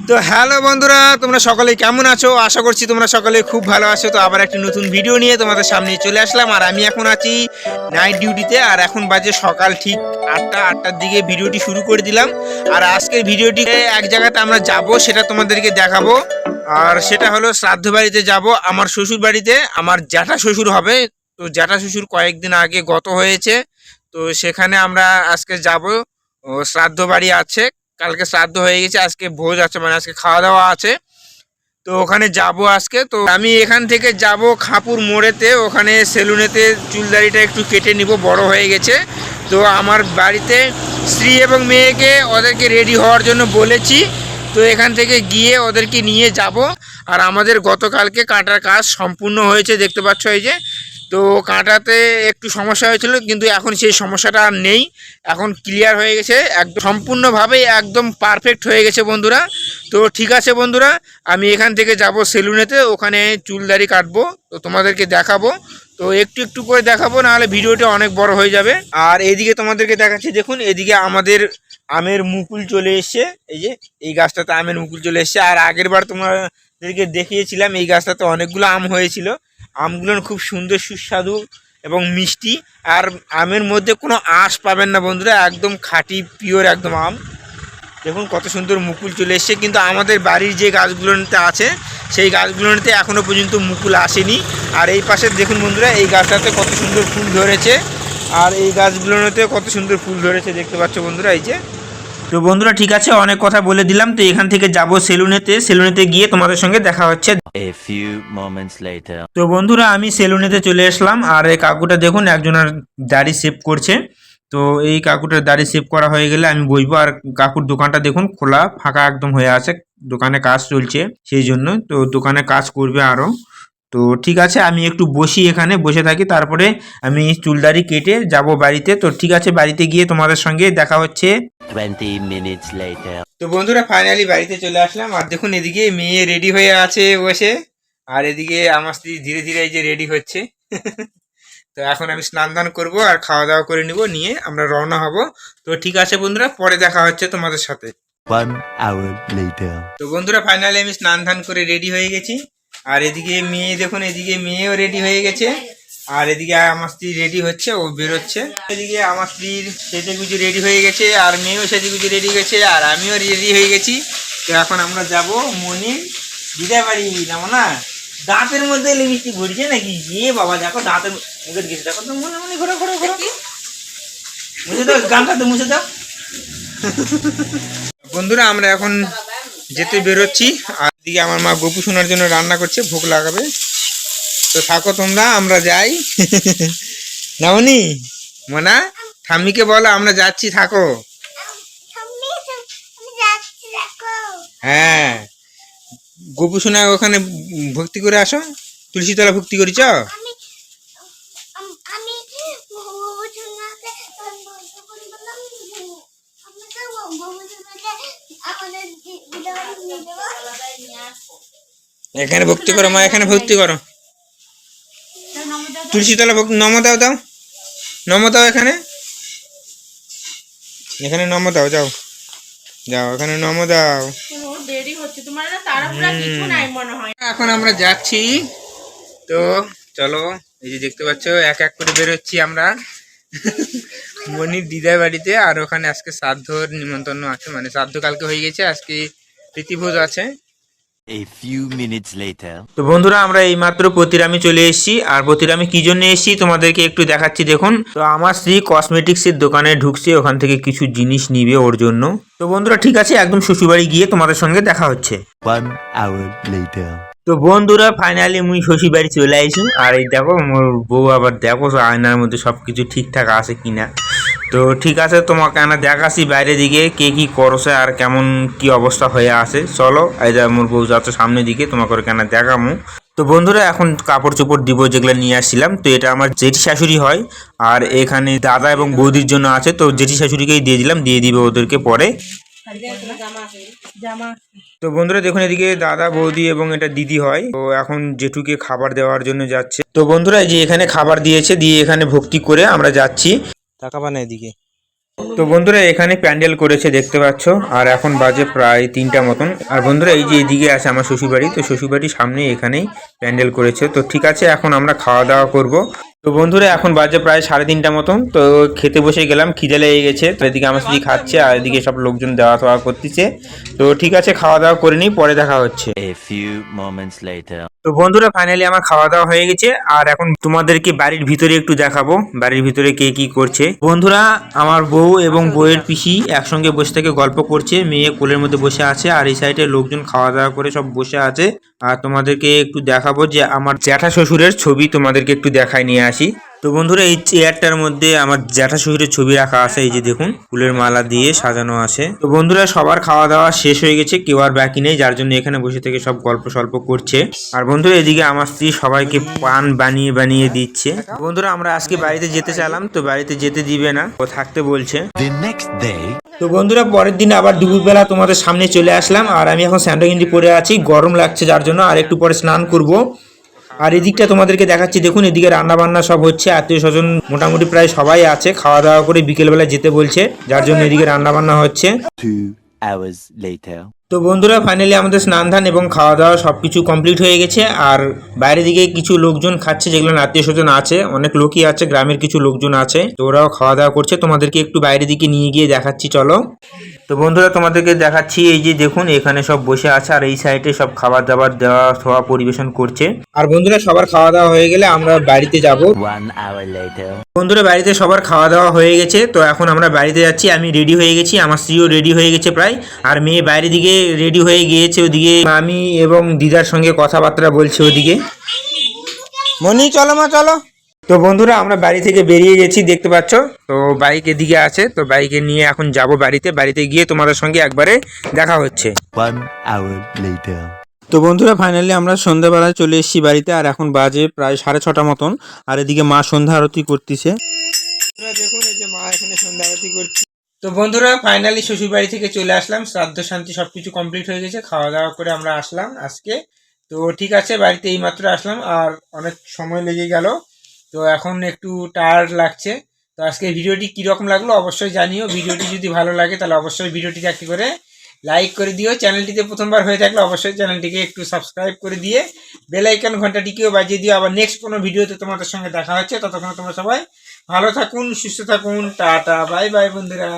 তো হ্যালো বন্ধুরা, তোমরা সকলে কেমন আছো? আশা করছি তোমরা সকলে খুব ভালো আছো। তো আবার একটা নতুন ভিডিও নিয়ে তোমাদের সামনে চলে আসলাম। আর আমি এখন আছি নাইট ডিউটিতে, আর এখন বাজে সকাল ঠিক 8টার দিকে ভিডিওটি শুরু করে দিলাম। আর আজকের ভিডিওটি এক জায়গাতে আমরা যাব, সেটা তোমাদেরকে দেখাবো। আর সেটা হলো শ্রাদ্ধ বাড়িতে যাব, আমার শ্বশুর বাড়িতে। আমার জ্যাঠা শ্বশুর হবে। তো জ্যাঠা শ্বশুর কয়েকদিন আগে গত হয়েছে, তো সেখানে আমরা আজকে যাব। শ্রাদ্ধ বাড়ি আছে, কালকে শ্রাদ্ধ হয়ে গেছে, আজকে ভোজ আছে, মানে আজকে খাওয়া দাওয়া আছে। তো ওখানে যাব আজকে। তো আমি এখান থেকে যাব খাপুর মোড়েতে, ওখানে সেলুনেতে চুলদাড়িটা একটু কেটে নিব, বড় হয়ে গেছে। তো আমার বাড়িতে স্ত্রী এবং মেয়েকে ওদেরকে রেডি হওয়ার জন্য বলেছি। তো এখান থেকে গিয়ে ওদেরকে নিয়ে যাব। আর আমাদের গতকালকে কাটার কাজ সম্পূর্ণ হয়েছে, দেখতে পাচ্ছ এই যে। তো কাঁটাতে একটু সমস্যা হয়েছিল, কিন্তু এখন সেই সমস্যাটা আর নেই, এখন ক্লিয়ার হয়ে গেছে, একদম সম্পূর্ণভাবে একদম পারফেক্ট হয়ে গেছে বন্ধুরা। তো ঠিক আছে বন্ধুরা, আমি এখান থেকে যাব সেলুনেতে, ওখানে চুলদাড়ি কাটবো, তো তোমাদেরকে দেখাবো। তো একটু একটু করে দেখাবো, নাহলে ভিডিওটা অনেক বড় হয়ে যাবে। আর এইদিকে তোমাদেরকে দেখাচ্ছি, দেখুন এদিকে আমাদের আমের মুকুল চলে এসছে। এই যে এই গাছটাতে আমের মুকুল চলে এসছে। আর আগের বার তোমাদেরকে দেখিয়েছিলাম, এই গাছটাতে অনেকগুলো আম হয়েছিল। আমগুলো খুব সুন্দর, সুস্বাদু এবং মিষ্টি। আর আমের মধ্যে কোনো আঁশ পাবেন না বন্ধুরা, একদম খাঁটি পিওর একদম আম। দেখুন কত সুন্দর মুকুল চলে এসছে। কিন্তু আমাদের বাড়ির যে গাছগুলোতে আছে, সেই গাছগুলোতে এখনও পর্যন্ত মুকুল আসেনি। আর এই পাশে দেখুন বন্ধুরা, এই গাছটাতে কত সুন্দর ফুল ধরেছে। আর এই গাছগুলোতে কত সুন্দর ফুল ধরেছে, দেখতে পাচ্ছ বন্ধুরা এই যে। তো বন্ধুরা ঠিক আছে, অনেক কথা বলে দিলাম। তো এখান থেকে যাব সেলুনেতে গিয়ে তোমাদের সঙ্গে দেখা হচ্ছে। A few moments later. তো বন্ধুরা আমি সেলুনেতে চলে আসলাম। আর এই কাকুটা দেখুন, একজনের দাড়ি শেভ করছে। তো এই কাকুটার দাড়ি শেভ করা হয়ে গেলে আমি বসবো। আর কাকুর দোকানটা দেখুন খোলা, ফাঁকা একদম হয়ে আছে, দোকানে কাজ চলছে সেই জন্য। তো দোকানে কাজ করবে আরও। তো ঠিক আছে, আমি একটু বসি, এখানে বসে থাকি, তারপরে আমি চুলদাড়ি কেটে যাব বাড়িতে। তো ঠিক আছে, বাড়িতে গিয়ে তোমাদের সঙ্গে দেখা হচ্ছে। 20 minutes later. তো বন্ধুরা ফাইনালি বাড়িতে চলে আসলাম। আর দেখুন এদিকে মেয়ে রেডি হয়ে আছে বসে, আর এদিকে আমার স্ত্রী ধীরে ধীরে এই যে রেডি হচ্ছে। তো এখন আমি স্নান দান করবো আর খাওয়া দাওয়া করে নিয়ে আমরা রওনা হব। তো ঠিক আছে বন্ধুরা, পরে দেখা হচ্ছে তোমাদের সাথে। 1 hour later. তো বন্ধুরা ফাইনালি আমি স্নান ধান করে রেডি হয়ে গেছি। আর এদিকে মেয়ে দেখুন, এদিকে মেয়েও রেডি হয়ে গেছে। আর এদিকে আমার স্ত্রী রেডি হচ্ছে, ও বেরোচ্ছে। এদিকে আমার স্ত্রীর সেজে গুজে রেডি হয়ে গেছে, আর মেয়েও সেজে গুজে রেডি গেছে, আর আমিও রেডি হয়ে গেছি। তো এখন আমরা যাব মনির দিদা বাড়ি, যাবো না? দাঁতের মধ্যে লিপস্টিক ঘুরছে নাকি? বাবা দেখো দাঁতের মুখে গেছে, দেখো তো মনে মনে ঘোরা ঘোরা ঘোরা, মুছে দাও গানটা, তো মুছে দাও। বন্ধুরা আমরা এখন যেতে বেরোচ্ছি। আর দিকে আমার মা গপু শোনার জন্য রান্না করছে, ভোগ লাগাবে। তো থাকো তোমরা, আমরা যাই। নামনি মনা, ঠাম্মিকে বলো আমরা যাচ্ছি, থাকো। হ্যাঁ, গপু শোনা ওখানে ভক্তি করে আসো, তুলসীতলা ভক্তি করেছ। এখানে ভক্তি করো মা, এখানে ভক্তি করো। তুলসীতলা নম দাও, দাও নম দাও, এখানে এখানে নম দাও, যাও যাও, এখানে নম দাও। এখন আমরা যাচ্ছি। তো চলো, এই যে দেখতে পাচ্ছ এক এক করে বেরোচ্ছি আমরা মনির দিদার বাড়িতে। আর ওখানে আজকে শ্রাদ্ধর নিমন্ত্রণ আছে, মানে শ্রাদ্ধ কালকে হয়ে গেছে, আজকে প্রীতিভোজ আছে। A few minutes later. তো বন্ধুরা আমরা এই মাত্র প্রতিরামে চলে এসেছি। আর প্রতিরামে কি জন্য এসেছি তোমাদেরকে একটু দেখাচ্ছি, দেখুন। তো আমার স্ত্রী কসমেটিক্সের দোকানে ঢুকছে, ওখান থেকে কিছু জিনিস নিবে ওর জন্য। তো বন্ধুরা ঠিক আছে, একদম শ্বশুরবাড়ি গিয়ে তোমাদের সঙ্গে দেখা হচ্ছে। 1 hour later. তো বন্ধুরা ফাইনালি মুই শ্বশুর বাড়ি চলে আইছি। আর এই দেখো মোর বউ, আবার দেখো আয়নার মধ্যে সবকিছু ঠিকঠাক আছে কিনা। তো ঠিক আছে, তোমাকে আনা দেখাচ্ছি বাইরে দিকে কে কি করছে আর কেমন কি অবস্থা হয়ে আছে। চলো, এই যে মোর বউ যাচ্ছে সামনের দিকে, তোমাকে কেন দেখামু। তো বন্ধুরা এখন কাপড় চোপড় দিব যেগুলো নিয়ে আসছিলাম। তো এটা আমার জেঠি শাশুড়ি হয়, আর এখানে দাদা এবং বৌদির জন্য আছে। তো জেঠি শাশুড়িকেই দিয়ে দিলাম, দিয়ে দিবে ওদেরকে পরে। তো বন্ধুরা দেখুন এদিকে দাদা বৌদি এবং এটা দিদি হয়। তো এখন জেঠুকে খাবার দেওয়ার জন্য যাচ্ছে। তো বন্ধুরা এই যে এখানে খাবার দিয়েছে, দিয়ে এখানে ভক্তি করে আমরা যাচ্ছি। তাকাবা না এদিকে, তো বন্ধুরা এখানে প্যান্ডেল করেছে দেখতে পাচ্ছ, আর এখন বাজে প্রায় 3টা মতন। আর বন্ধুরা এই যে এদিকে আছে আমার শ্বশুরবাড়ি, তো শ্বশুরবাড়ির সামনে এখানেই প্যান্ডেল করেছে। তো ঠিক আছে, এখন আমরা খাওয়া দাওয়া করব। তো বন্ধুরা এখন বাজে প্রায় 3:30 মতন, তো খেতে বসে গেলাম, খিদে লেগে গেছে। তো এদিকে আমার স্ত্রী খাচ্ছে আর এদিকে সব লোকজন দেওয়া থাওয়া করতেছে। তো ঠিক আছে, খাওয়া দাওয়া করে নিই, পরে দেখা হচ্ছে। A few moments later. তো বন্ধুরা ফাইনালি আমার খাওয়া দাওয়া হয়ে গেছে, আর এখন তোমাদেরকে বাড়ির ভিতরে একটু দেখাবো বাড়ির ভিতরে কে কি করছে। বন্ধুরা আমার বউ এবং বউয়ের পিসি একসঙ্গে বসে থেকে গল্প করছে, মেয়ে কোলের মধ্যে বসে আছে, আর এই সাইডে লোকজন খাওয়া দাওয়া করে সব বসে আছে। আর তোমাদেরকে একটু দেখাবো যে আমার জ্যাঠা শ্বশুরের ছবি তোমাদেরকে একটু দেখায় নিয়ে আসি। তো বন্ধুরা এই চেয়ারটার মধ্যে আমার জ্যাঠা শ্বশুরের ছবি রাখা আছে, এই যে দেখুন ফুলের মালা দিয়ে সাজানো আছে। তো বন্ধুরা সবার খাওয়া দাওয়া শেষ হয়ে গেছে, কেউ আর বাকি নেই, যার জন্য এখানে বসে থেকে সব গল্প সল্প করছে। আর বন্ধুরা এদিকে আমার স্ত্রী সবাইকে পান বানিয়ে বানিয়ে দিচ্ছে। বন্ধুরা আমরা আজকে বাড়িতে যেতে চাইলাম, তো বাড়িতে যেতে দিবে না, ও থাকতে বলছে। The next day. তো বন্ধুরা পরের দিন আবার দুপুরবেলা তোমাদের সামনে চলে আসলাম, আর আমি এখন স্যান্ডো গেঞ্জি পরে আছি, গরম লাগছে যার জন্য, আর একটু পরে স্নান করব। আর এদিকটা তোমাদেরকে দেখাচ্ছি, দেখুন এদিকে রান্না বান্না সব হচ্ছে, আত্মীয় স্বজন মোটামুটি প্রায় সবাই আছে, খাওয়া দাওয়া করে বিকেলবেলা যেতে বলছে, যার জন্য এদিকে রান্না বান্না হচ্ছে। 2 hours later. তো বন্ধুরা ফাইনালি আমাদের স্নান ধান এবং খাওয়া দাওয়া সবকিছু কমপ্লিট হয়ে গেছে। আর বাইরে দিকে কিছু লোকজন খাচ্ছে, যেগুলো আত্মীয় স্বজন আছে, অনেক লোকই আছে, গ্রামের কিছু লোকজন আছে, তো ওরাও খাওয়া দাওয়া করছে। তোমাদেরকে একটু বাইরের দিকে নিয়ে গিয়ে দেখাচ্ছি, চলো। তো বন্ধুরা তোমাদেরকে দেখাচ্ছি, এই যে দেখুন এখানে সব বসে আছে, আর এই সাইডে সব খাবার দাবার দেওয়া খাওয়া পরিবেশন করছে। আর বন্ধুরা সবার খাওয়া দাওয়া হয়ে গেলে আমরা বাড়িতে যাব। 1 hour later. বন্ধুরা বাড়িতে সবার খাওয়া দাওয়া হয়ে গেছে, তো এখন আমরা বাড়িতে যাচ্ছি। আমি রেডি হয়ে গেছি, আমার স্ত্রীও রেডি হয়ে গেছে প্রায়, আর মেয়ে বাইরের দিকে রেডি হয়ে গিয়েছে, ওদিকে আমি এবং দিদার সঙ্গে কথাবার্তা বলছে ওদিকে। মনি চলো মা চলো। তো বন্ধুরা আমরা বাড়ি থেকে বেরিয়ে গেছি দেখতে পাচ্ছ, তো বাইক এদিকে আছে, তো বাইকে নিয়ে এখন যাব বাড়িতে। বাড়িতে গিয়ে তোমাদের সঙ্গে একবারে দেখা হচ্ছে। 1 hour later. তো বন্ধুরা ফাইনালি আমরা সন্ধ্যাবেলায় চলে এসেছি বাড়িতে, আর এখন বাজে প্রায় 6:30 মতন, আর এদিকে মা সন্ধ্যা আরতি করতেছে। দেখুন এই যে মা এখানে সন্ধ্যা আরতি করছে। তো বন্ধুরা ফাইনালি শ্বশুর বাড়ি থেকে চলে আসলাম, শ্রাদ্ধ শান্তি সবকিছু কমপ্লিট হয়ে গেছে, খাওয়া দাওয়া করে আমরা আসলাম আজকে। তো ঠিক আছে, বাড়িতে এইমাত্র আসলাম, আর অনেক সময় লেগে গেল, তো এখন একটু টায়ার্ড লাগছে। তো আজকে ভিডিওটি কীরকম লাগলো অবশ্যই জানিও। ভিডিওটি যদি ভালো লাগে তাহলে অবশ্যই ভিডিওটিকে একটি করে লাইক করে দিও। চ্যানেলটিতে প্রথমবার হয়ে থাকলে অবশ্যই চ্যানেলটিকে একটু সাবস্ক্রাইব করে দিয়ে বেল আইকন ঘন্টাটিকেও বাজিয়ে দিও। আবার নেক্সট কোনো ভিডিওতে তোমাদের সঙ্গে দেখা হচ্ছে, ততক্ষণ তোমরা সবাই ভালো থাকুন, সুস্থ থাকুন, টাটা বাই বাই বন্ধুরা।